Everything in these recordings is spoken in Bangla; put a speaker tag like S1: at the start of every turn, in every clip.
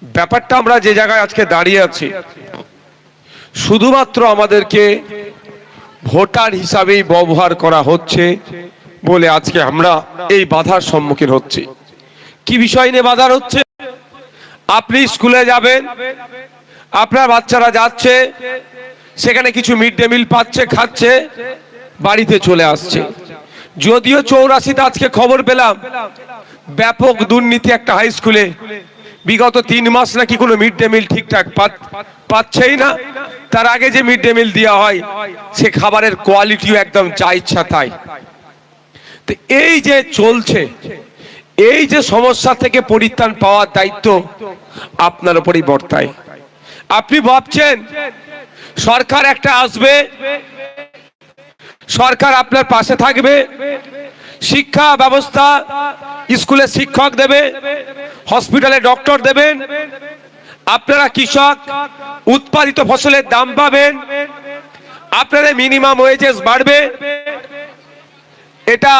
S1: ব্যাপারটা আমরা যে জায়গায় আজকে দাঁড়িয়ে আছি, শুধুমাত্র আমাদেরকে ভোটার হিসাবেই ব্যবহার করা হচ্ছে বলে আজকে আমরা এই বাধার সম্মুখীন হচ্ছি। কি বিষয় নিয়ে বাধা হচ্ছে? আপনি স্কুলে যাবেন, আপনার বাচ্চারা যাচ্ছে, সেখানে কিছু মিড ডে মিল পাচ্ছে, খাচ্ছে, বাড়িতে চলে আসছে। যদিও 84তে আজকে খবর পেলাম ব্যাপক দুর্নীতি একটা হাই স্কুলে, বিগত 3 মাস নাকি কোনো মিড ডে মিল ঠিকঠাক পাচ্ছেই না। তার আগে যে মিড ডে মিল দেওয়া হয় সে খাবারের কোয়ালিটিও একদম যা ইচ্ছা তাই। তো এই যে চলছে, এই যে সমস্যা থেকে পরিত্রাণ পাওয়ার দায়িত্ব আপনার উপরই বর্তায়। আপনি ভাবছেন সরকার একটা আসবে, সরকার আপনার পাশে থাকবে, শিক্ষা ব্যবস্থা, স্কুলে শিক্ষক দেবে, হসপিটালে ডক্টর দেবেন, আপনারা কৃষক, উৎপাদিত ফসলের দাম পাবেন, আপনাদের মিনিমাম ওয়েজেস বাড়বে, এটা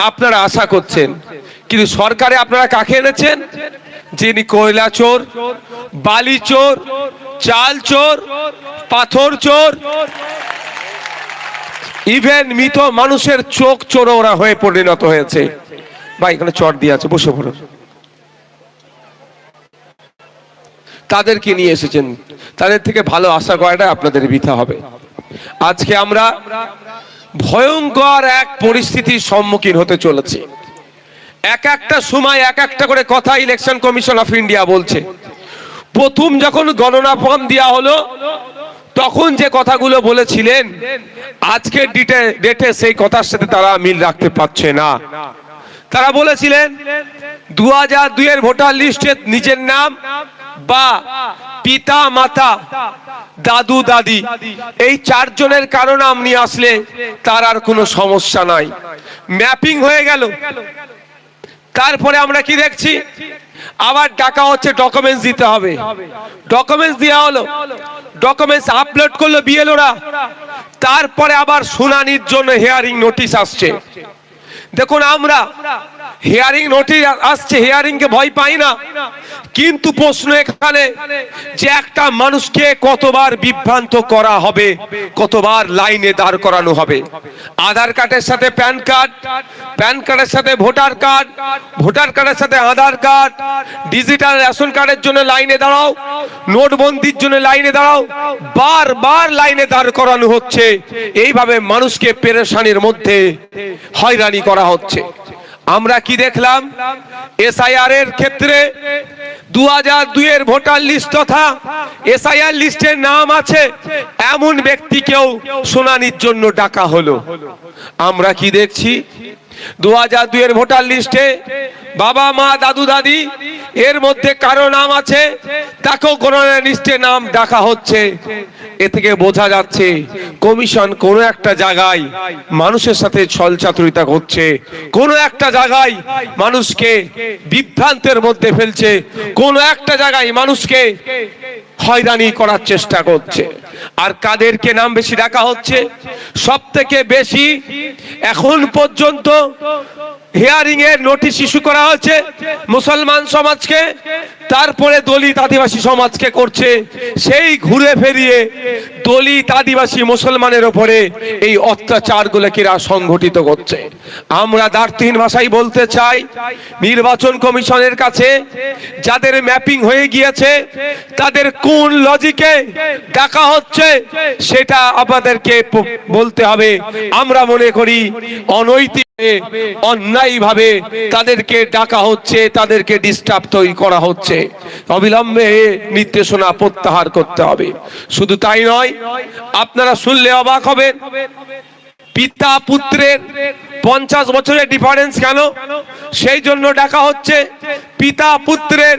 S1: আপনারা আশা করছেন। কিন্তু সরকারে আপনারা কাকে এনেছেন? যিনি কয়লা চোর, বালি চোর, চাল চোর, পাথর চোর, ইভেন মৃত মানুষের চোখ চোর ওরা হয়ে পরিণত হয়েছে। ভাই এখানে চট দিয়ে আছে, বসে পড়ুন। তাদেরকে নিয়ে এসেছেন, তাদের থেকে ভালো আশা করাটা আপনাদের বৃথা হবে। আজকে আমরা ভয়ঙ্কর এক পরিস্থিতির সম্মুখীন হতে চলেছি। এক একটা সময় এক একটা করে কথা ইলেকশন কমিশন অফ ইন্ডিয়া বলছে। প্রথম যখন গণনা ফর্ম দেওয়া হলো তখন যে কথাগুলো বলেছিলেন আজকের ডেটে সেই কথার সাথে তারা মিল রাখতে পারছে না। তারা বলেছিলেন 2002 এর ভোটার লিস্টে নিজের নাম বা পিতা মাতা, দাদু দাদি, এই 4 জনের কারণ আপনি আসলে তার আর কোনো সমস্যা নাই, ম্যাপিং হয়ে গেল। তারপরে আমরা কি দেখছি, আবার ডাকা হচ্ছে ডকুমেন্টস দিতে হবে। ডকুমেন্টস দেওয়া হলো, ডকুমেন্টস আপলোড করলো বিএলওরা, তারপরে আবার শুনানির জন্য হিয়ারিং নোটিশ আসছে। দেখুন, আমরা হিয়ারিং নোটিশ আসছে, হিয়ারিং কে ভয় পাই না, কিন্তু প্রশ্ন এখানে যে একটা মানুষকে কতবার বিভ্রান্ত করা হবে, কতবার লাইনে দাঁড় করানো হবে। আধার কার্ডের সাথে প্যান কার্ড, প্যান কার্ডের সাথে ভোটার কার্ড, ভোটার কার্ডের সাথে আধার কার্ড, ডিজিটাল রেশন কার্ডের জন্য লাইনে দাঁড়াও, নোটবন্দির জন্য লাইনে দাঁড়াও, বারবার লাইনে দাঁড় করানো হচ্ছে। এইভাবে মানুষকে পেরেশানির মধ্যে হয়রানি করা হচ্ছে। আমরা কি দেখলাম, এসআইআর এর ক্ষেত্রে 2002 এর ভোটার লিস্ট তথা এসআইআর লিস্টের নাম আছে এমন ব্যক্তিকেও শুনানির জন্য ডাকা হলো। আমরা কি দেখছি, 2002 এর ভোটার লিস্টে বাবা মা দাদু দাদি এর মধ্যে কারো নাম আছে, তাকেও গণনা লিস্টে নাম ডাকা হচ্ছে। এ থেকে বোঝা যাচ্ছে কমিশন কোনো একটা জায়গায় মানুষের সাথে ছলচাতুরিতা করছে, কোনো একটা জায়গায় মানুষকে বিভ্রান্তের মধ্যে ফেলছে, কোনো একটা জায়গায় মানুষকে হয়রানি করার চেষ্টা করছে। আর কাদেরকে নাম বেশি ডাকা হচ্ছে? সব থেকে বেশি এখন পর্যন্ত হিয়ারিং এর নোটিশ ইস্যু করা হচ্ছে মুসলমান সমাজকে, তারপরে দলিত আদিবাসী সমাজকে করছে। সেই ঘুরে ফিরিয়ে দলিত আদিবাসী মুসলমানের উপরে এই অত্যাচারগুলো কিরা সংঘটিত করছে। আমরা দ্বার্থহীন ভাষায় বলতে চাই, নির্বাচন কমিশনের কাছে যাদের ম্যাপিং হয়ে গিয়েছে তাদের কোন লজিকে ডাকা হচ্ছে সেটা আপনাদেরকে বলতে হবে। আমরা মনে করি অনৈতিক, অন্যায়ভাবে তাদেরকে ডাকা হচ্ছে, তাদেরকে ডিস্টার্ব তৈরি করা হচ্ছে। অবিলম্বে নির্দেশনা প্রত্যাহার করতে হবে। শুধু তাই নয়, আপনারা শুনলে অবাক হবেন, পিতা পুত্রের 50 বছরের ডিফারেন্স কেন? সেই জন্য ডাকা হচ্ছে। পিতা পুত্রের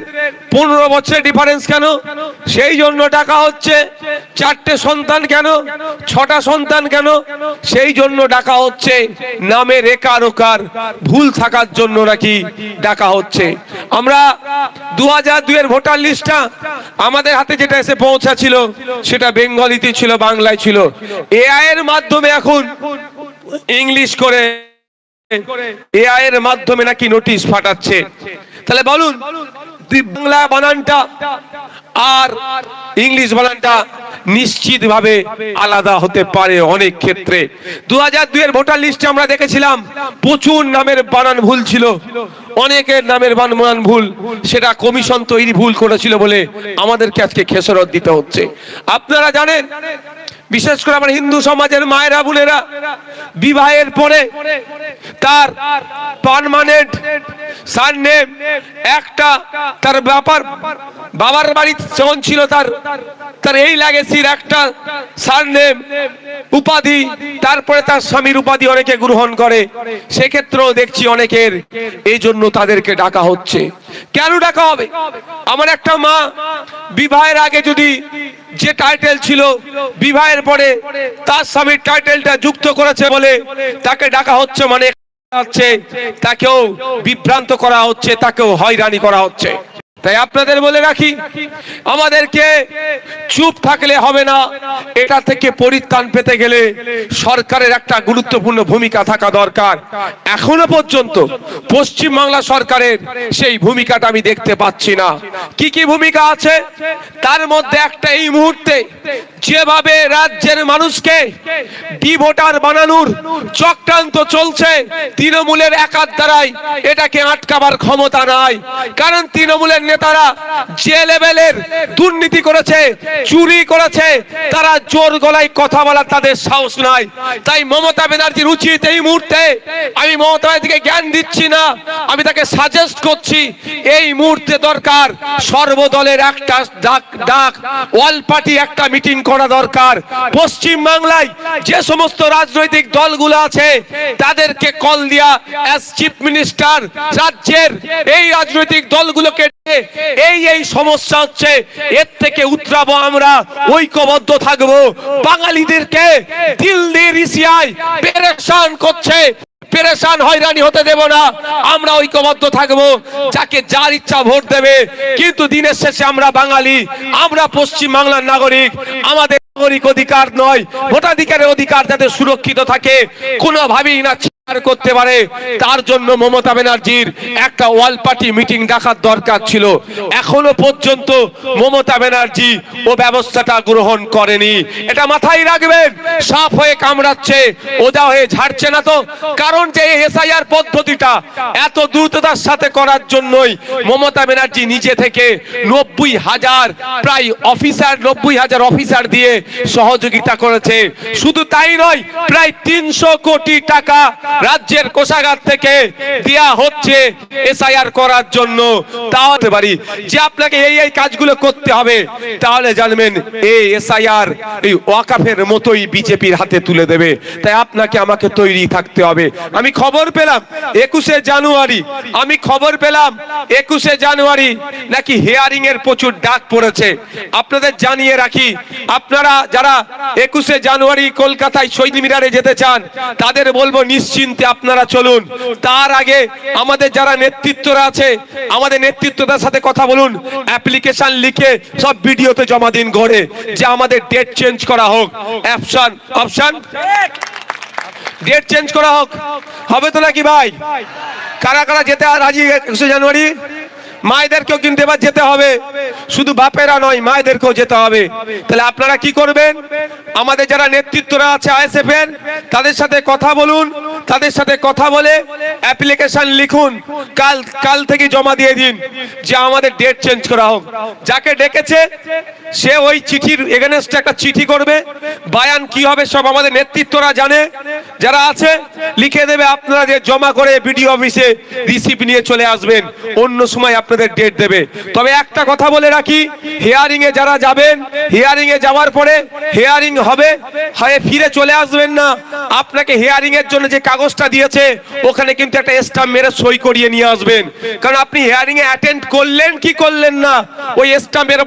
S1: 15 বছরের ডিফারেন্স কেন? সেই জন্য ডাকা হচ্ছে। 4টে সন্তান কেন? 6টা সন্তান কেন? সেই জন্য ডাকা হচ্ছে। নামে রেকার ওকার ভুল থাকার জন্য নাকি ডাকা হচ্ছে। আমরা 2002 এর ভোটার লিস্টটা আমাদের হাতে যেটা এসে পৌঁছাছিল সেটা বেঙ্গলিতে ছিল, বাংলায় ছিল। এআই এর মাধ্যমে এখন ইংলিশ করে এআই এর মাধ্যমে নাকি নোটিশ পাঠাচ্ছে। তাহলে বলুন, বাংলা বানানটা আর ইংলিশ বানানটা নিশ্চিতভাবে আলাদা হতে পারে অনেক ক্ষেত্রে। 2002 এর ভোটার লিস্টে আমরা দেখেছিলাম প্রচুর নামের বানান ভুল ছিল, অনেকের নামের বানান ভুল, সেটা কমিশন তৈরি ভুল করেছিল বলে আমাদেরকে আজকে খেসারত দিতে হচ্ছে। আপনারা জানেন, বিশেষ করে আমার হিন্দু সমাজের মায়েরা বোনেরা বিবাহের পরে তার পার্মানেন্ট সারনেম একটা, তার বাবার বাড়ি যখন ছিল তার এই লাগেসির একটা সারনেম উপাধি, তারপরে তার স্বামীর উপাধি অনেকে গ্রহণ করে, সেক্ষেত্রেও দেখছি অনেকের এই জন্য তাদেরকে ডাকা হচ্ছে। কেন ডাকা হবে? আমার একটা মা বিবাহের আগে যদি যে টাইটেল ছিল বিবাহের পরে তার স্বামীর টাইটেলটা যুক্ত করেছে বলে তাকে ডাকা হচ্ছে, মানে তাকেও বিভ্রান্ত করা হচ্ছে, তাকেও হয়রানি করা হচ্ছে। তাই আপনাদের বলে রাখি, আমাদেরকে চুপ থাকলে হবে না, এটা থেকে পরিত্রাণ পেতে গেলে সরকারের একটা গুরুত্বপূর্ণ ভূমিকা থাকা দরকার। এখনো পর্যন্ত পশ্চিম বাংলা সরকারের সেই ভূমিকাটা আমি দেখতে পাচ্ছি না। কি কি ভূমিকা আছে তার মধ্যে একটা, এই মুহূর্তে যেভাবে রাজ্যের মানুষকে ডি ভোটার বানানোর চক্রান্ত চলছে, তৃণমূলের একার দ্বারাই এটাকে আটকাবার ক্ষমতা নাই। কারণ তৃণমূলের নেতারা যে লেভেলের দুর্নীতি করেছে, চুরি করেছে, তারা জোর গলায় কথা বলার তাদের সাহস নাই। তাই মমতা ব্যানার্জির উচিত এই মুহূর্তে, আমি মমতা ব্যানার্জিকে জ্ঞান দিচ্ছি না, আমি তাকে সাজেস্ট করছি, এই মুহূর্তে দরকার সর্বদলের একটা ডাক অল পার্টি একটা মিটিং করা দরকার। পশ্চিম বাংলায় যে সমস্ত রাজনৈতিক দলগুলো আছে তাদেরকে কল দিয়া অ্যাজ চিফ মিনিস্টার রাজ্যের এই রাজনৈতিক দলগুলোকে এই সমস্যা হচ্ছে, এর থেকে উতরাবো আমরা, ঐক্যবদ্ধ থাকবো। বাঙালিদেরকে দিল্লি রিসিয়ায় পেরেশান করছে, পেরেশান হয়রানি হতে দেব না, আমরা ঐক্যবদ্ধ থাকবো। যাকে যার ইচ্ছা ভোট দেবে, কিন্তু দিনের শেষে আমরা বাঙালি, আমরা পশ্চিম বাংলার নাগরিক, আমাদের নাগরিক অধিকার নয়, ভোটাধিকারের অধিকার যাতে সুরক্ষিত থাকে, কোনোভাবেই না করতে পারে, তার জন্য মমতা ব্যানার্জির একটা অল পার্টি মিটিং ডাকার দরকার ছিল। এখনো পর্যন্ত মমতা ব্যানার্জি ও ব্যবস্থাটা গ্রহণ করেনি, এটা মাথায় রাখবেন। সাপ হয়ে কামড়াচ্ছে, ওজা হয়ে ঝাড়ছে না তো। কারণ যে এসআইআর পদ্ধতিটা এত দ্রুততার সাথে করার জন্যই মমতা ব্যানার্জি নিজে থেকে 90,000 প্রায় অফিসার, 90,000 অফিসার দিয়ে সহযোগিতা করেছে। শুধু তাই নয়, প্রায় 300 কোটি টাকা রাজ্যের কোষাগার থেকে দেয়া হচ্ছে এসআইআর করার জন্য। তাও হতে পারি যে আপনাকে এই কাজগুলো করতে হবে, তাহলে জানবেন এই এসআইআর এই ওয়াকাফের মতোই বিজেপির হাতে তুলে দেবে। তাই আপনাকে আমাকে তৈরি থাকতে হবে। আমি খবর পেলাম 21শে জানুয়ারি, আমি খবর পেলাম 21শে জানুয়ারি নাকি হিয়ারিং এর প্রচুর ডাক পড়েছে। আপনাদের জানিয়ে রাখি, আপনারা যারা 21শে জানুয়ারি কলকাতায় শহীদ মিনারে যেতে চান তাদের বলবো নিশ্চিন্তে আপনারা চলুন। তার আগে আমাদের যারা নেতৃত্বরা আছে, আমাদের নেতৃত্বদের সাথে কথা বলুন, অ্যাপ্লিকেশন লিখে সব ভিডিওতে জমা দিন ঘরে, যে আমাদের ডেট চেঞ্জ করা হোক, অপশন ডেট চেঞ্জ করা হোক। হবে তো নাকি ভাই? কারা কারা যেতে রাজি 21শে জানুয়ারি? মায়েদেরকেও কিন্তু এবার যেতে হবে, শুধু বাপেরা নয়, মায়েদেরকেও যেতে হবে। তাহলে আপনারা কি করবেন? আমাদের যারা নেতৃত্বরা আছে আইএসএফ এর, তাদের সাথে কথা বলুন, তাদের সাথে কথা বলে অ্যাপ্লিকেশন লিখুন, কাল থেকে জমা দিয়ে দিন যে আমাদের ডেট চেঞ্জ করা হোক। যাকে ডেকেছে সে ওই চিঠির এগেনস্টে একটা চিঠি করবে, বায়ান কি হবে সব আমাদের নেতৃত্বরা জানে, যারা আছে লিখে দেবে, আপনারা যে জমা করে বিডিও অফিসে রিসিপ্ট নিয়ে চলে আসবেন, অন্য সময় আপনাদের ডেট দেবে। তবে একটা কথা বলে রাখি, হিয়ারিং এ যারা যাবেন, হিয়ারিং এ যাওয়ার পরে হিয়ারিং হবে, হয় ফিরে চলে আসবেন না, আপনাকে হিয়ারিং এর জন্য যে কাগজটা দিয়েছে ওখানে কিন্তু একটা স্ট্যাম্প মেরে সই করিয়ে নিয়ে আসবেন। কারণ আপনি হিয়ারিং এ অ্যাটেন্ড করলেন কি করলেন না, ওই স্ট্যাম্পের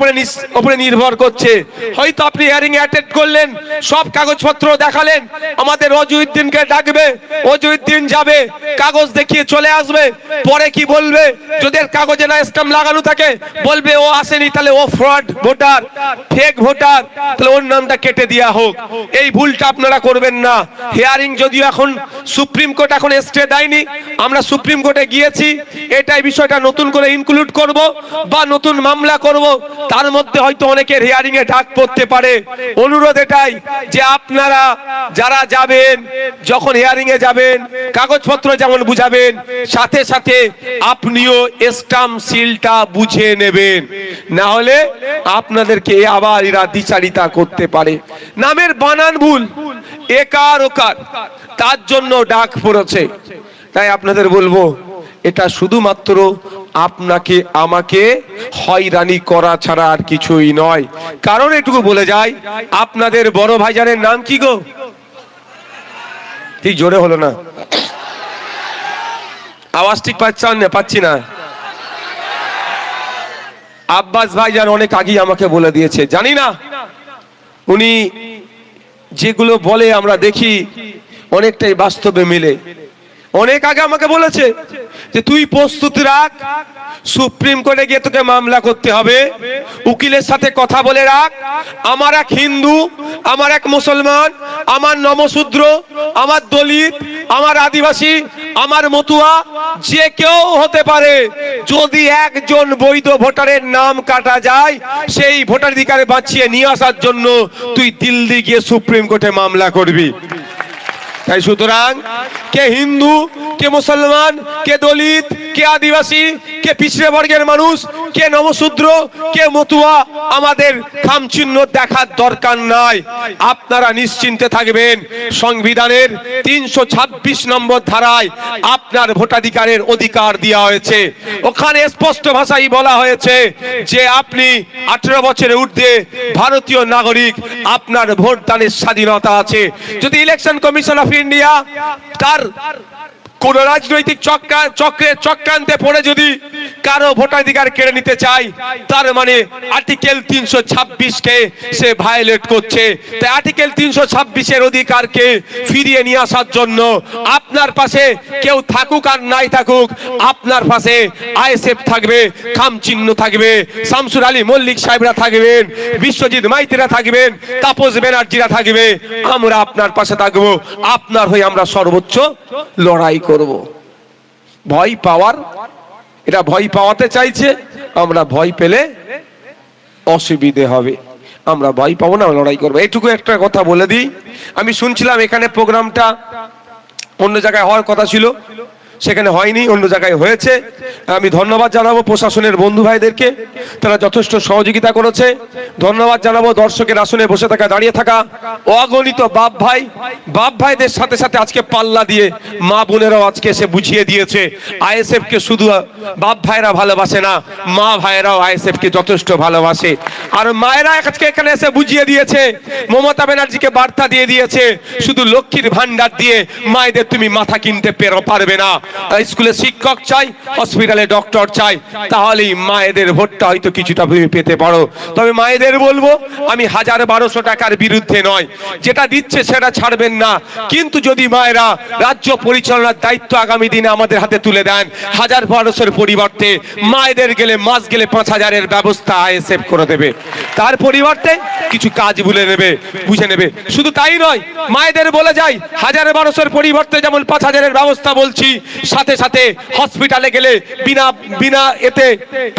S1: উপরে নির্ভর করছে। হয়তো আপনি হিয়ারিং এ অ্যাটেন্ড করলেন, সব কাগজপত্র দেখালেন, আমাদের রজউদ্দিন জজউদ্দিনকে ডাকবে, অজউদ্দিন যাবে, কাগজ দেখিয়ে চলে আসবে, পরে কি বলবে, যদি এর কাগজে না স্ট্যাম্প লাগানো থাকে বলবে ও আসেনি, তাহলে ও ফ্রড ভোটার, ফেক ভোটার, তাহলে ওর নামটা কেটে দেওয়া হোক। এই ভুলটা আপনারা করবেন না। হিয়ারিং যদিও এখন সুপ্রিম কোর্ট এখন স্টে দেয়নি, আমরা সুপ্রিম কোর্টে গিয়েছি, এটাই বিষয়টা নতুন করে ইনক্লুড করব বা নতুন মামলা করব, তার মধ্যে হয়তো অনেকের হিয়ারিং এ ডাক পড়তে পারে। অনুরোধ এটাই যে আপনারা যারা যাবেন, যখন হিয়ারিং এ যাবেন, কাগজপত্র যেমন বুঝাবেন, সাথে সাথে আপনিও স্ট্যাম্প সিলটা বুঝে নেবেন, না হলে আপনাদেরকে আবার এরা দ্বিচারিতা করতে পারে। নামের বানান ভুল, একার ওকার, তার জন্য ডাক পড়েছে। তাই আপনাদের বলবো, এটা শুধুমাত্র আপনাকে আমাকে হয়রানি করা ছাড়া আর কিছুই নয়। কারণ এটুকু বলে যাই, আপনাদের বড় ভাইজানের নাম কি গো? ঠিক জোরে হলো না, আওয়াজ ঠিক পাচ্ছি না। আব্বাস ভাইজান অনেক আগেই আমাকে বলে দিয়েছে, জানি না উনি যেগুলো বলে আমরা দেখি অনেকটাই বাস্তবে মিলে। অনেক আগে আমাকে বলেছে যে তুই প্রস্তুত রাখ, সুপ্রিম কোর্টে গিয়ে তোকে মামলা করতে হবে, উকিলের সাথে কথা বলে রাখ। আমার এক হিন্দু, আমার এক মুসলমান, আমার নমশূদ্র, আমার দলিত, আমার আদিবাসী, আমার মতুয়া, যে কেউ হতে পারে, যদি একজন বৈধ ভোটারের নাম কাটা যায়, সেই ভোটাধিকার বাঁচিয়ে নিয়ে আসার জন্য তুই দিল্লি গিয়ে সুপ্রিম কোর্টে মামলা করবি। তাই সুতরাং কে হিন্দু, কে মুসলমান, কে দলিত, কে আদিবাসী, কে পিছড়ে বর্গের মানুষ, কে নমশূদ্র, কে মতুয়া, আমাদের খামচিহ্ন দেখার দরকার নাই। আপনারা নিশ্চিন্তে থাকবেন, সংবিধানের 326 নম্বর ধারায় আপনার ভোটাধিকারের অধিকার দেওয়া হয়েছে। ওখানে স্পষ্ট ভাষায় বলা হয়েছে যে আপনি 18 বছরের ঊর্ধ্বে ভারতীয় নাগরিক, আপনার ভোটদানের স্বাধীনতা আছে। যদি ইলেকশন কমিশন অফ ইন্ডিয়া তার কোন রাজনৈতিক চক্রান্তে পড়ে যদি কারো ভোটাধিকার কেড়ে নিতে চায়, তার মানে আর্টিকেল 326 কে সে ভায়োলেট করছে। তাই আর্টিকেল 326 এর অধিকারকে ফিরিয়ে নিয়ে আসার জন্য আপনার পাশে কেউ থাকুক আর নাই থাকুক, আপনার পাশে আইএসএফ থাকবে, খামচিহ্ন থাকবে, শামসুর আলী মল্লিক সাহেবরা থাকবেন, বিশ্বজিৎ মাইতিরা থাকবেন, তাপস ব্যানার্জিরা থাকবে, আমরা আপনার পাশে থাকবো। আপনার হয়ে আমরা সর্বোচ্চ লড়াই করব। ভয় পাওয়ার, এটা ভয় পাওয়াতে চাইছে, আমরা ভয় পেলে অসুবিধে হবে, আমরা ভয় পাবো না, লড়াই করবো। এইটুকু একটা কথা বলে দিই, আমি শুনছিলাম এখানে প্রোগ্রামটা অন্য জায়গায় হওয়ার কথা ছিল, সেখানে হয়নি, অন্য জায়গায় হয়েছে। আমি ধন্যবাদ জানাবো প্রশাসনের বন্ধু ভাইদেরকে, তারা যথেষ্ট সহযোগিতা করেছে। ধন্যবাদ জানাবো দর্শকের আসনে বসে থাকা, দাঁড়িয়ে থাকা অগণিত বাপ ভাইদের সাথে সাথে আজকে পাল্লা দিয়ে মা বোনেরাও আজকে এসে বুঝিয়ে দিয়েছে আইএসএফ কে শুধু বাপ ভাইরা ভালোবাসে না, মা ভাইরাও আইএসএফ কে যথেষ্ট ভালোবাসে। আর মায়েরা আজকে এখানে এসে বুঝিয়ে দিয়েছে, মমতা ব্যানার্জিকে বার্তা দিয়ে দিয়েছে, শুধু লক্ষ্মীর ভান্ডার দিয়ে মায়েদের তুমি মাথা কিনতে পারবে না। স্কুলে শিক্ষক চাই, হসপিটালে ডক্টর চাই, তাহলেই মায়েদের ভোটটা হয়তো কিছুটা তুমি পেতে পারো। তবে মায়েদের বলবো, আমি 1000-1200 টাকার বিরুদ্ধে নয়, যেটা দিচ্ছে সেটা ছাড়বেন না, কিন্তু যদি মায়েরা রাজ্য পরিচালনার দায়িত্ব আগামী দিনে আমাদের হাতে তুলে দেন, 1000-1200-এর পরিবর্তে মায়েদের গেলে মাস গেলে 5000-এর ব্যবস্থা আইএসএফ করে দেবে। তার পরিবর্তে কিছু কাজ বুঝে নেবে। শুধু তাই নয়, মায়েদের বলে যাই, 1000-1200-এর পরিবর্তে যেমন 5000-এর ব্যবস্থা বলছি, সাথে সাথে হসপিটালে গেলে বিনা এতে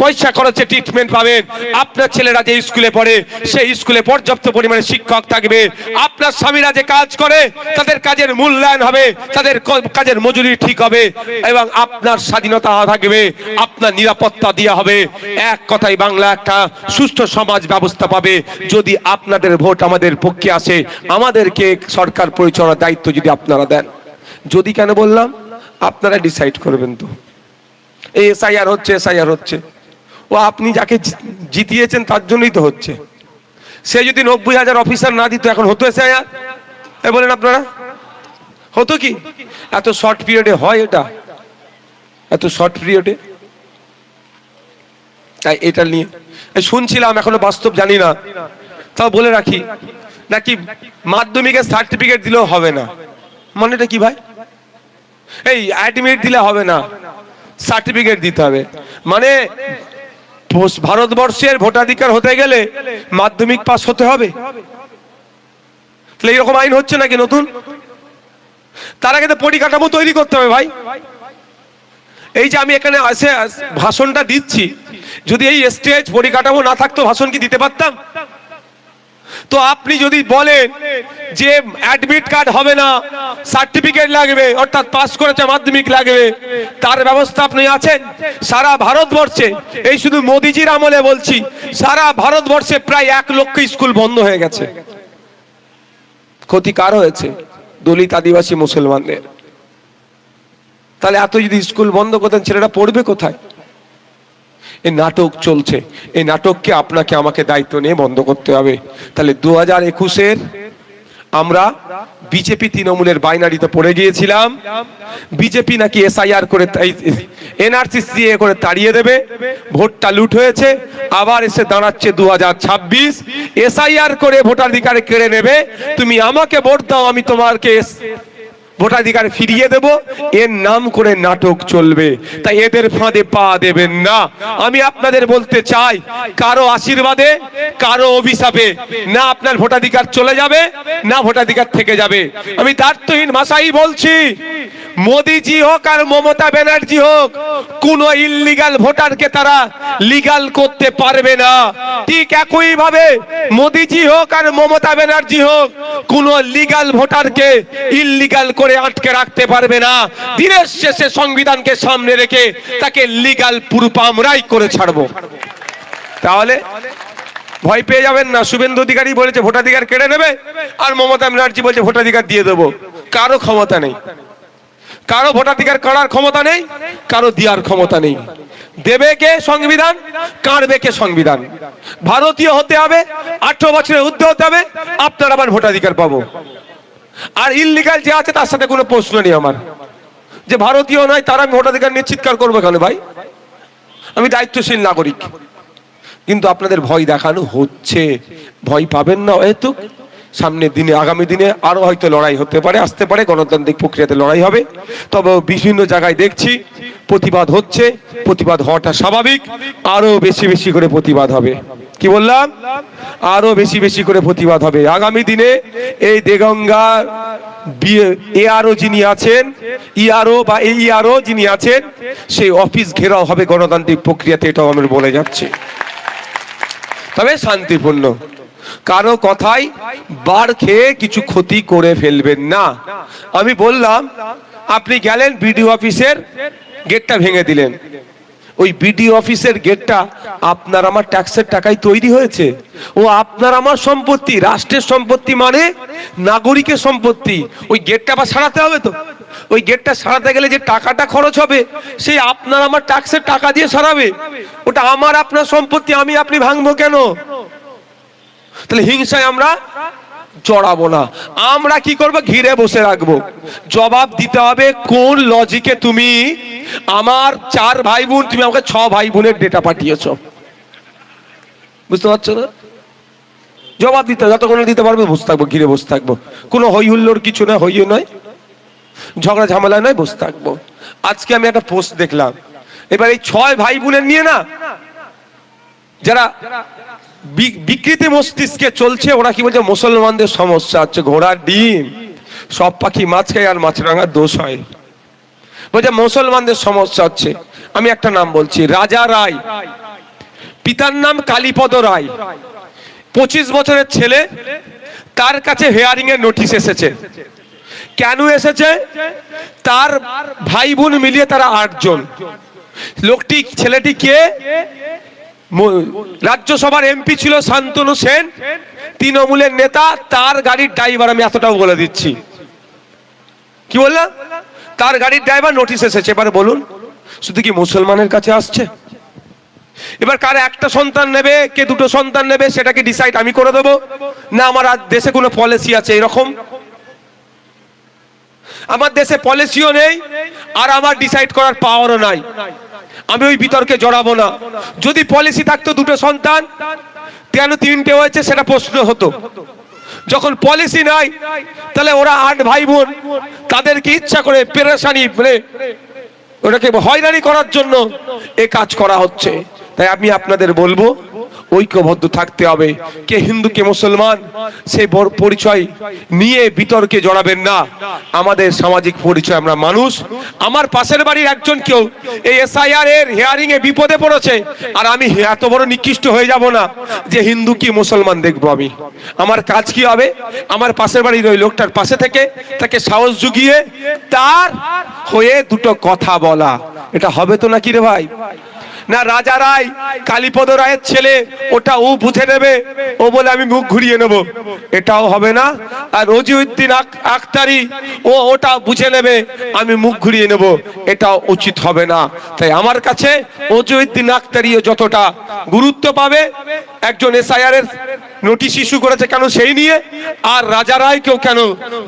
S1: পয়সা খরচে ট্রিটমেন্ট পাবেন। আপনার ছেলেরা যে স্কুলে পড়ে সেই স্কুলে পর্যাপ্ত পরিমাণে শিক্ষক থাকবে। আপনার স্বামীরা যে কাজ করে তাদের কাজের মূল্যায়ন হবে, তাদের কাজের মজুরি ঠিক হবে, এবং আপনার স্বাধীনতা থাকবে, আপনার নিরাপত্তা দেওয়া হবে। এক কথায় বাংলা একটা সুষ্ঠু সমাজ ব্যবস্থা পাবে যদি আপনাদের ভোট আমাদের পক্ষে আসে, আমাদেরকে সরকার পরিচালনার দায়িত্ব যদি আপনারা দেন। যদি কেন বললাম, আপনারা ডিসাইড করবেন। তো এই এসআইআর হচ্ছে, ও আপনি যাকে জিতিয়েছেন তার জন্যই তো হচ্ছে। সে যদি 90,000 অফিসার না দিত, এখন হতো এসআইআর? বলেন আপনারা, হতো কি? এত শর্ট পিরিয়ডে হয় এটা, এত শর্ট পিরিয়ডে? তাই এটা নিয়ে শুনছিলাম, এখনো বাস্তব জানি না, তাও বলে রাখি, নাকি মাধ্যমিকের সার্টিফিকেট দিলেও হবে না, মানেটা কি ভাই? এই অ্যাডমিট দিলে হবে না, সার্টিফিকেট দিতে হবে। মানে ভারতবর্ষের ভোটাধিকার হতে গেলে মাধ্যমিক পাস হতে হবে। তাহলে এরকম আইন হচ্ছে নাকি নতুন? তার আগে তো পরিকাঠামো তৈরি করতে হবে ভাই। এই যে আমি এখানে এসে ভাষণটা দিচ্ছি, যদি এই স্টেজ পরিকাঠামো না থাকতো ভাষণ কি দিতে পারতাম? তো আপনি যদি বলেন যে অ্যাডমিট কার্ড হবে না, সার্টিফিকেট লাগবে, অর্থাৎ পাস করেছে মাধ্যমিক লাগবে, তার ব্যবস্থা আপনি আছেন? সারা ভারতবর্ষে, এই শুধু মোদিজির আমলে বলছি, সারা ভারতবর্ষে প্রায় 1 লক্ষ স্কুল বন্ধ হয়ে গেছে। ক্ষতি কার হয়েছে? দলিত, আদিবাসী, মুসলমানদের। তাহলে এত যদি স্কুল বন্ধ করতেন, ছেলেরা পড়বে কোথায়? এই নাটক চলছে, এই নাটককে আপনাকে আমাকে দায়িত্ব নিয়ে বন্ধ করতে হবে। তাহলে 2021-এর আমরা বিজেপি তৃণমূলের বাইনারিতে পড়ে গিয়েছিলাম। বিজেপি নাকি এসআইআর করে, এনআরসি সিএ করে তাড়িয়ে দেবে, ভোটটা লুট হয়েছে। আবার এসে দাঁড়াচ্ছে 2026, এসআইআর করে ভোটাধিকার কেড়ে নেবে। তুমি আমাকে ভোট দাও, আমি তোমাকে ভোটাধিকার ফিরিয়ে দেব। এর নাম করে নাটক চলবে। তাই এদের ফাঁদে পা দেবেন না। আমি আপনাদের বলতে চাই, কারো আশীর্বাদে, কারো অভিশাপে না আপনার ভোটাধিকার চলে যাবে, না ভোটাধিকার থেকে যাবে। আমি দ্ব্যর্থহীন ভাষাই বলছি, মোদিজি হোক আর মমতা ব্যানার্জি হোক, কোন ইল্লিগাল ভোটারকে তারা লিগাল করতে পারবে না। ঠিক একই ভাবে মোদিজি হোক আর মমতা ব্যানার্জি হোক, কোন লিগাল ভোটারকে ইল্লিগাল করে আটকে রাখতে পারবে না। দিনের শেষে সংবিধানকে সামনে রেখে তাকে লিগাল প্রুফ আমরাই করে ছাড়বো। তাহলে ভয় পেয়ে যাবেন না। শুভেন্দু অধিকারী বলেছে ভোটাধিকার কেড়ে নেবে, আর মমতা ব্যানার্জি বলছে ভোটাধিকার দিয়ে দেবো। কারো ক্ষমতা নেই, কারো ভোটাধিকার করার ক্ষমতা নেই, কারো দেওয়ার ক্ষমতা নেই। দেবে কে সংবিধান, কাটবে কে সংবিধান। ভারতীয় হতে হবে, 18 বছরের ঊর্ধ্বে হতে হবে, আপনার আবার ভোটাধিকার পাবো। আর ইল্লিগাল যে আছে তার সাথে কোনো প্রশ্ন নেই আমার, যে ভারতীয় নয় তার আমি ভোটাধিকার নিশ্চিত করবো কেন ভাই? আমি দায়িত্বশীল নাগরিক। কিন্তু আপনাদের ভয় দেখানো হচ্ছে। ভয় পাবেন না, হয়তো সামনের দিনে, আগামী দিনে আরো হয়তো লড়াই হতে পারে, আসতে পারে, গণতান্ত্রিক প্রক্রিয়াতে লড়াই হবে। তবে বিভিন্ন জায়গায় দেখছি প্রতিবাদ হচ্ছে, প্রতিবাদ হওয়াটা স্বাভাবিক। আরো বেশি বেশি করে প্রতিবাদ হবে। কি বললাম? আরো বেশি বেশি করে প্রতিবাদ হবে আগামী দিনে। এই দেগঙ্গা এআরও যিনি আছেন, ইআরও বা এইআরও যিনি আছেন, সেই অফিস ঘেরাও হবে গণতান্ত্রিক প্রক্রিয়াতে, এটাও আমি বলে যাচ্ছি। তবে শান্তিপূর্ণ, কারো কথাই বার খেয়ে কিছু ক্ষতি করে ফেলবেন না। আমি বললাম, আপনি গেলেন বিডিও অফিসের গেটটা ভেঙে দিলেন। ওই বিডিও অফিসের গেটটা আপনার আমার ট্যাক্সের টাকায় তৈরি হয়েছে। ও আপনার আমার সম্পত্তি, রাষ্ট্রের সম্পত্তি, মানে নাগরিকের সম্পত্তি। ওই গেটটা আবার সারাতে হবে তো। ওই গেটটা সারাতে গেলে যে টাকাটা খরচ হবে, সেই আপনার আমার ট্যাক্সের টাকা দিয়ে সারাবে। ওটা আমার আপনার সম্পত্তি, আমি আপনি ভাঙবো কেন? তাহলে হিংসায় আমরা জড়াবো না। আমরা কি করবো? ঘিরে বসে রাখবো। জবাব দিতে হবে কোন লজিকে তুমি আমার 4 ভাই বোন, তুমি আমাকে 6 ভাই বোনের ডেটা পাঠিয়েছো। বুঝতে পারছো না? জবাব দিতে, যতক্ষণ দিতে পারবে বসে থাকবো, ঘিরে বসে থাকবো। কোনো হই হুল্লোর কিছু নয়, হইও নয়, ঝগড়া ঝামেলা নয়, বসে থাকবো। আজকে আমি একটা পোস্ট দেখলাম, এবার এই 6 ভাই বোনের নিয়ে না, যারা বিকৃতি মস্তিষ্কে চলছে, ওরা কি বলছে? মুসলমানদের সমস্যা হচ্ছে, ঘোড়ার ডিম সব পাখি মাছ খায় আর মাছরাঙার দোষ হয়। বলছে মুসলমানদের সমস্যা হচ্ছে। আমি একটা নাম বলছি, রাজা রায়, পিতার নাম কালীপদ রায়, 25 বছরের ছেলে। তার কাছে হেয়ারিং এর নোটিশ এসেছে। কেন এসেছে? তার ভাই বোন মিলিয়ে তারা 8 জন। লোকটি, ছেলেটি কে? রাজ্যসভার এমপি ছিল শান্তনু সেন, তৃণমূলের নেতা। তার গাড়ির ড্রাইভার, আমি এতটাও বলে দিচ্ছি। কি বললাম? তার গাড়ির ড্রাইভার নোটিশ এসেছে। এবারে বলুন, শুধু কি মুসলমানের কাছে আসছে? এবার কার একটা সন্তান নেবে, কে 2টো সন্তান নেবে, সেটাকে ডিসাইড আমি করে দেবো, না আমার দেশে কোনো পলিসি আছে এরকম? আমার দেশে পলিসিও নেই, আর আমার ডিসাইড করার পাওয়ারও নাই। আমি ওই বিতর্কে জড়াবো না। যদি পলিসি থাকতো 2টো সন্তান, কেন 3টে হয়েছে সেটা প্রশ্ন হতো। যখন পলিসি নাই, তাহলে ওরা 8 ভাই বোন, তাদেরকে ইচ্ছা করে পেরেশানি ওটাকে হয়রানি করার জন্য এ কাজ করা হচ্ছে। তাই আমি আপনাদের বলবো ঐক্যবদ্ধ থাকতে হবে। কে হিন্দু কে মুসলমান সেই পরিচয় নিয়ে বিতর্কে জড়াবেন না। আমাদের সামাজিক পরিচয়, আমরা মানুষ। আমার পাশের বাড়ির একজন কেউ এই এসআইআর এর হিয়ারিং এ বিপদে পড়েছে, আর আমি এত বড় নিকৃষ্ট হয়ে যাব না যে হিন্দু কি মুসলমান দেখবো আমি। আমার কাজ কি হবে? আমার পাশের বাড়ির ওই লোকটার পাশে থেকে তাকে সাহস জুগিয়ে তার হয়ে দুটো কথা বলা। এটা হবে তো নাকি রে ভাই? না রাজা রায়, কালীপদ রায়ের ছেলে, ওটা ও বুঝে নেবে, ও বলে আমি মুখ ঘুরিয়ে নেব, এটাও হবে না। আর রজিউদ্দিন আখতারি, ও ওটা বুঝে নেবে, আমি মুখ ঘুরিয়ে নেব, এটাও উচিত হবে না। তাই আমার কাছে রজিউদ্দিন আখতারিও যতটা গুরুত্ব পাবে, একজন এসআইআর এর নোটিশ ইস্যু করেছে কেন সেই নিয়ে, আর রাজা রায়কেও কেন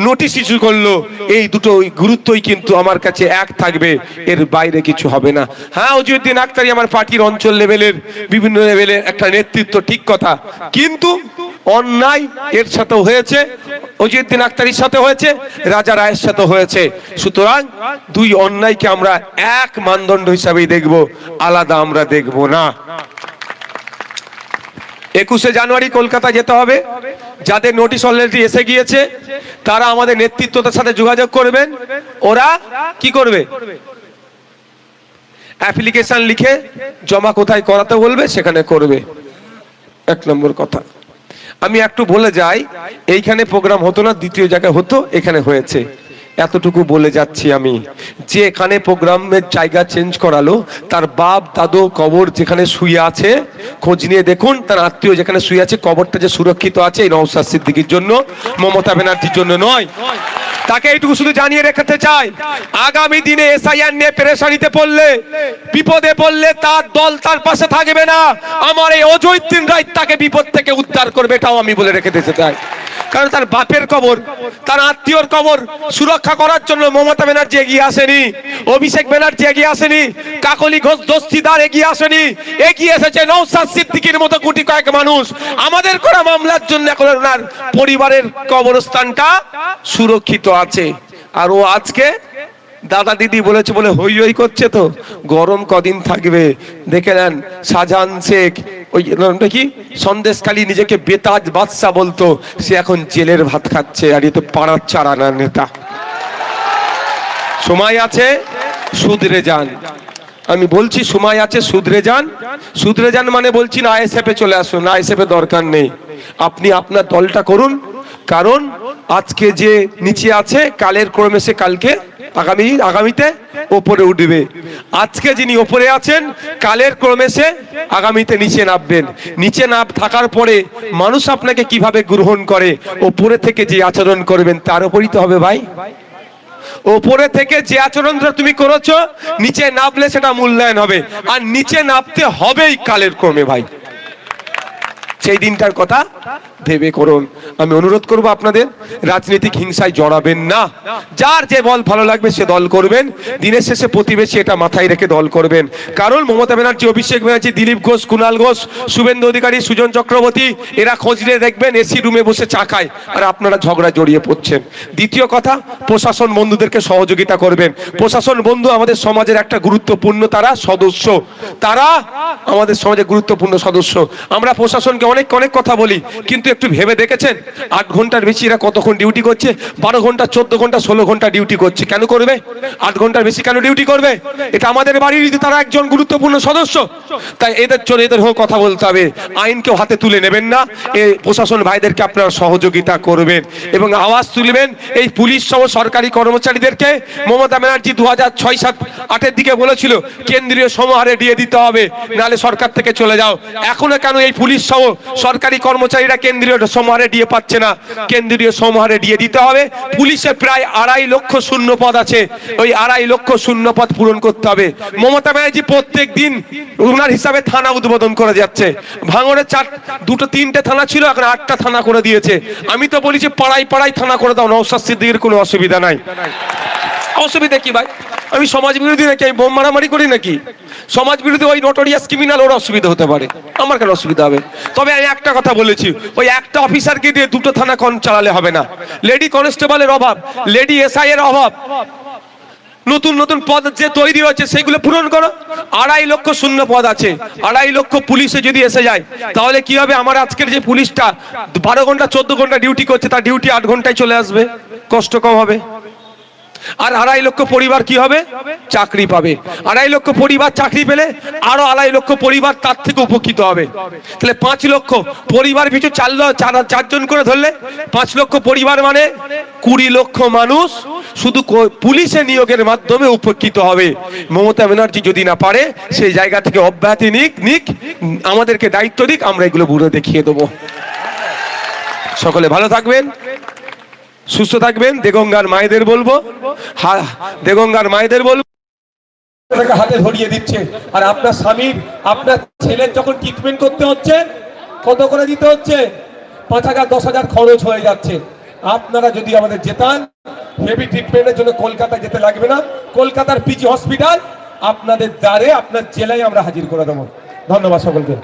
S1: নোটিশ ইস্যু করলো, এই দুটো গুরুত্বই কিন্তু আমার কাছে এক থাকবে, এর বাইরে কিছু হবে না। হ্যাঁ, রজিউদ্দিন আখতারি আমার পার্টির অঞ্চল লেভেলের বিভিন্ন লেভেলের একটা নেতৃত্ব, ঠিক কথা, কিন্তু অন্যায় এর সাথে হয়েছে, রজিউদ্দিন আখতারির সাথে হয়েছে, রাজা রায়ের সাথে হয়েছে। সুতরাং দুই অন্যায়কে আমরা এক মানদণ্ড হিসাবেই দেখব, আলাদা আমরা দেখব না। 21শে জানুয়ারি কলকাতা যেতে হবে। যাদের নোটিশ অলরেডি এসে গিয়েছে তারা আমাদের নেতৃত্বদের সাথে যোগাযোগ করবেন। ওরা কি করবে? অ্যাপ্লিকেশন লিখে জমা কোথায় করাতে বলবে সেখানে করবে, 1 নম্বর কথা। আমি একটু বলে যাই, এইখানে প্রোগ্রাম হতো না, দ্বিতীয় জায়গায় হতো, এখানে হয়েছে, এতটুকু বলে যাচ্ছি আমি। যে এখানে প্রোগ্রামের জায়গা চেঞ্জ করালো, তার বাপ দাদু কবর যেখানে শুয়ে আছে খোঁজ নিয়ে দেখুন, তার আত্মীয় যেখানে শুয়ে আছে কবরটা যে সুরক্ষিত আছে এই নওশাদ সিদ্দিকীর জন্য, মমতা ব্যানার্জির জন্য নয়। তাকে এইটুকু শুধু জানিয়ে রাখতে চাই, আগামী দিনে এসআইআর নিয়ে পেরেশানিতে পড়লে, বিপদে পড়লে তার দল তার পাশে থাকবে না। আমার এই রজিউদ্দিন রায় তাকে বিপদ থেকে উদ্ধার করবে, এটাও আমি বলে রেখে দিতে চাই। কারণ তার বাপের কবর, তার আত্মীয়র কবর সুরক্ষা করার জন্য মমতা ব্যানার্জি এগিয়ে আসেনি, অভিষেক ব্যানার্জি এগিয়ে আসেনি, কাকলি ঘোষ দস্তিদার এগিয়ে আসেনি, এগিয়ে এসেছে নওশাদ সিদ্দিকীর মতো কোটি কয়েক মানুষ। আমাদের করা মামলার জন্য এখন ওনার পরিবারের কবরস্থানটা সুরক্ষিত আছে। আর ও আজকে দাদা দিদি বলেছে বলে হই হই করছে, তো গরম কদিন থাকবে দেখে নেন। শাহজাহান শেখ, ওই কি সন্দেশখালী নিজেকে বেতাজ বাদশা বলতো, সে এখন জেলের ভাত খাচ্ছে, আর এ তো পাড়ার চারানার নেতা। সময় আছে, শুধরে যান। আমি বলছি সময় আছে, শুধরে যান। শুধরে যান মানে বলছি না আইএসএফ এ চলে আসুন, আইএসএফ এর দরকার নেই। আপনি আপনার দলটা করুন, কারণ আজকে যে নিচে আছে কালের ক্রমে সে কালকে আগামীতে ওপরে উঠবে। আজকে যিনি ওপরে আছেন কালের ক্রমে সে আগামীতে নিচে নামবেন। নিচে নাম থাকার পরে মানুষ আপনাকে কিভাবে গ্রহণ করে, ওপরে থেকে যে আচরণ করবেন তার উপরই তো হবে ভাই। ওপরে থেকে যে আচরণটা তুমি করেছো, নিচে নামলে সেটা মূল্যায়ন হবে, আর নিচে নামতে হবেই কালের ক্রমে ভাই। সেই দিনটার কথা ভেবে করুন। আমি অনুরোধ করব আপনাদের, রাজনৈতিক হিংসায় জড়াবেন না। যার যে দল ভালো লাগবে সে দল করবেন, দিনের শেষে প্রতিবেশী এটা মাথায় রেখে দল করবেন। কারণ মমতা ব্যানার্জি, অভিষেক ব্যানার্জি, দিলীপ ঘোষ, কুণাল ঘোষ, শুভেন্দু অধিকারী, সুজন চক্রবর্তী, এরা খোঁজ নিয়ে দেখবেন এসি রুমে বসে চা খায়, আর আপনারা ঝগড়া জড়িয়ে পড়ছেন। দ্বিতীয় কথা, প্রশাসন বন্ধুদেরকে সহযোগিতা করবেন। প্রশাসন বন্ধু আমাদের সমাজের একটা গুরুত্বপূর্ণ তারা সদস্য, তারা আমাদের সমাজের গুরুত্বপূর্ণ সদস্য। আমরা প্রশাসনকে অনেক কথা বলি, কিন্তু একটু ভেবে দেখেছেন 8 ঘন্টার বেশি এরা কতক্ষণ ডিউটি করছে? 12 ঘন্টা, 14 ঘন্টা, 16 ঘন্টা ডিউটি করছে। কেন করবে? 8 ঘন্টার বেশি কেন ডিউটি করবে? এটা আমাদের বাড়ির, তারা একজন গুরুত্বপূর্ণ সদস্য। তাই এদের জন্য এদের হোক কথা বলতে হবে। আইনকেও হাতে তুলে নেবেন না, এই প্রশাসন ভাইদেরকে আপনারা সহযোগিতা করবেন এবং আওয়াজ তুলবেন। এই পুলিশ সহ সরকারি কর্মচারীদেরকে মমতা ব্যানার্জি 2006, 7, 8-এর দিকে বলেছিল কেন্দ্রীয় সমাহারে দিয়ে দিতে হবে, নাহলে সরকার থেকে চলে যাও। এখনো কেন এই পুলিশ সহ সরকারি কর্মচারীরা কেন্দ্রীয় সমাহারে দিয়ে পাচ্ছে না? কেন্দ্রীয় সমাহারে দিয়ে দিতে হবে। পুলিশে প্রায় 2.5 লক্ষ শূন্য পদ আছে, ওই 2.5 লক্ষ শূন্য পদ পূরণ করতে হবে। মমতা ব্যানার্জি প্রত্যেক দিন ওনার হিসাবে থানা উদ্বোধন করে যাচ্ছে। ভাঙড়ে 2-3টে থানা ছিল, এখন 8টা থানা করে দিয়েছে। আমি তো বলি যে পাড়ায় পাড়ায় থানা করে দাও, নওশাদ সিদ্দিকীর কোনো অসুবিধা নাই। অসুবিধা কি ভাই? আমি সমাজ বিরোধী নাকি? আমি বোম মারামারি করি নাকি? সমাজ বিরোধী ওই নোটোরিয়াস ক্রিমিনাল, ওর অসুবিধা হতে পারে, আমার কেন অসুবিধা হবে? তবে আমি একটা কথা বলেছি, ওই একটা অফিসারকে দিয়ে দুটো থানা চালালে হবে না। লেডি কনস্টেবলের অভাব, লেডি এসআই এর অভাব, নতুন নতুন পদ যে তৈরি হচ্ছে সেগুলো পূরণ করো। 2.5 লক্ষ শূন্য পদ আছে, 2.5 লক্ষ পুলিশে যদি এসে যায় তাহলে কি হবে? আমার আজকের যে পুলিশটা 12 ঘন্টা 14 ঘন্টা ডিউটি করছে, তার ডিউটি 8 ঘন্টায় চলে আসবে, কষ্ট কম হবে। আর 2.5 লক্ষ পরিবার কি হবে? চাকরি পাবে। 2.5 লক্ষ পরিবার চাকরি পেলে আরো 2.5 লক্ষ পরিবার তার থেকে উপকৃত হবে। তাহলে 5 লক্ষ পরিবার পিছু 4 জন করে ধরলে 5 লক্ষ পরিবার মানে 20 লক্ষ মানুষ শুধু পুলিশে নিয়োগের মাধ্যমে উপকৃত হবে। মমতা ব্যানার্জি যদি না পারে সেই জায়গা থেকে অব্যাহতি নিক, আমাদেরকে দায়িত্ব দিক, আমরা এগুলো বুড়ো দেখিয়ে দেবো। সকলে ভালো থাকবেন, সুস্থ থাকবেন। দেগঙ্গার মায়েদের বলবো, দেগঙ্গার মায়েদের বলবো, হাতে ধরিয়ে দিচ্ছে। আর আপনার স্বামীর, আপনার ছেলের যখন ট্রিটমেন্ট করতে হচ্ছে, কত করে দিতে হচ্ছে? 5,000 10,000 খরচ হয়ে যাচ্ছে। আপনারা যদি আমাদের যেতান, হেভি ট্রিটমেন্টের জন্য কলকাতা যেতে লাগবে না। কলকাতার পিজি হসপিটাল আপনাদের দ্বারে, আপনার জেলায় আমরা হাজির করে দেবো। ধন্যবাদ সকলকে।